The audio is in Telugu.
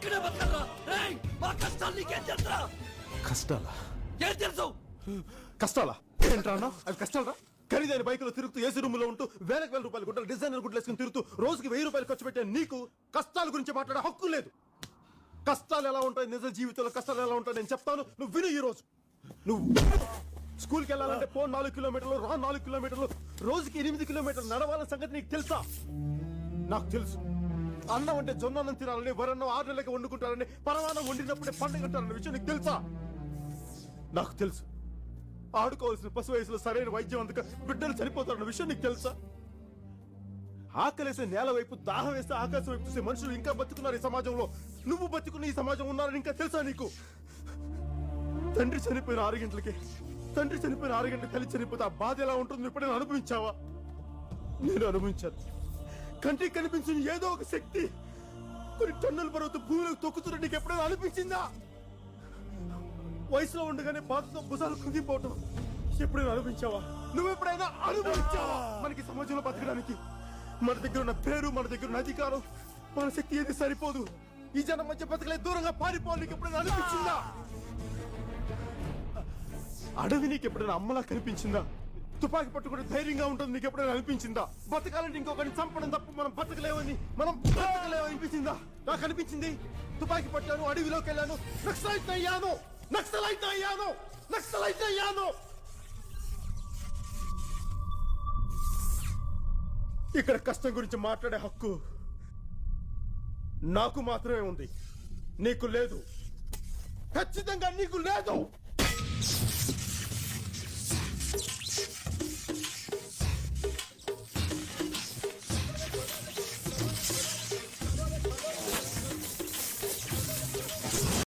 ఇక్కడే బతకరా. రేయ్, మా కష్టాలు నీకేం తెలుసా? కష్టాలా? ఏం తెలుసు? కష్టాలా ఏంట్రా అన్న? అవి కష్టాలరా? ఖరీదైన బైకులో తిరుగుతూ ఏసీ రూమ్ లో ఉంటూ వేలకు వేల రూపాయలు గుంటలు డిజైనర్ గుడ్లు వేసుకుని తిరుగుతూ రోజుకి 1000 రూపాయలు ఖర్చు పెట్టే నీకు కష్టాల గురించి మాట్లాడే హక్కు లేదు. కష్టాలు ఎలా ఉంటాయి, నిజ జీవితంలో కష్టాలు ఎలా ఉంటాయి నేను చెప్తాను, నువ్వు విను. ఈ రోజు నువ్వు స్కూల్కి వెళ్ళాలంటే పోన్ 4 కిలోమీటర్లు, రా 4 కిలోమీటర్లు, రోజుకి 8 కిలోమీటర్లు నడవాలన్న సంగతి నీకు తెలుసా? నాకు తెలుసు. అన్నం అంటే జొన్న అన్నం తినాలని, వరన్నం 6 నెలలకి వండుకుంటారని, పరమాన్నం వండినప్పుడే పండుగ అంటారన్న విషయం నీకు తెలుసా? నాకు తెలుసు. ఆడుకోవాల్సిన పశు వయసులో సరైన వైద్యం అందుక బిడ్డలు చనిపోతారన్న విషయం నీకు తెలుసా? ఆకలేసే నేల వైపు, దాహం వేస్తే ఆకాశం వైపు చూసే మనుషులు ఇంకా బతుకున్నారు ఈ సమాజంలో. నువ్వు బతుకున్న ఈ సమాజం ఉన్నారని ఇంకా తెలుసా నీకు? తండ్రి చనిపోయిన 6 గంటలకి తల్లి చనిపోతే ఆ బాధ ఎలా ఉంటుందో ఎప్పుడైనా అనుభవించావా? నేను అనుభవించాను. కంటికి కనిపించిన ఏదో ఒక శక్తి కొన్ని టన్నుల బరువుతో భూమిలోకి తొక్కుతున్న నీకు ఎప్పుడైనా అనిపించిందా? వయసులో ఉండగానే బాధతో భుజాలు కుంగిపోవటం ఎప్పుడైనా అనిపించావా? నువ్వెప్పుడైనా అనుభవించావా? మనకి సమాజంలో బతకడానికి మన దగ్గర ఉన్న పేరు, మన దగ్గర ఉన్న అధికారం, మన శక్తి ఏది సరిపోదు. ఈ జనం మధ్య బతకలే, దూరంగా పారిపోవాలి నీకు ఎప్పుడైనా అనిపించిందా? అడవి నీకు ఎప్పుడైనా అమ్మలా కనిపించిందా? తుపాకీ పట్టుకుంటే ధైర్యంగా ఉంటుంది నీకు ఎప్పుడైనా అనిపించిందా? బతకాలంటే ఇంకొకరిని చంపడం తప్ప మనం బతకలేమని అనిపించిందా? నాకు అనిపించింది. తుపాకీ పట్టాను, అడవిలోకి వెళ్ళాను, నక్సలైట్ అయ్యాను. ఇక్కడ కష్టం గురించి మాట్లాడే హక్కు నాకు మాత్రమే ఉంది, నీకు లేదు. ఖచ్చితంగా నీకు లేదు.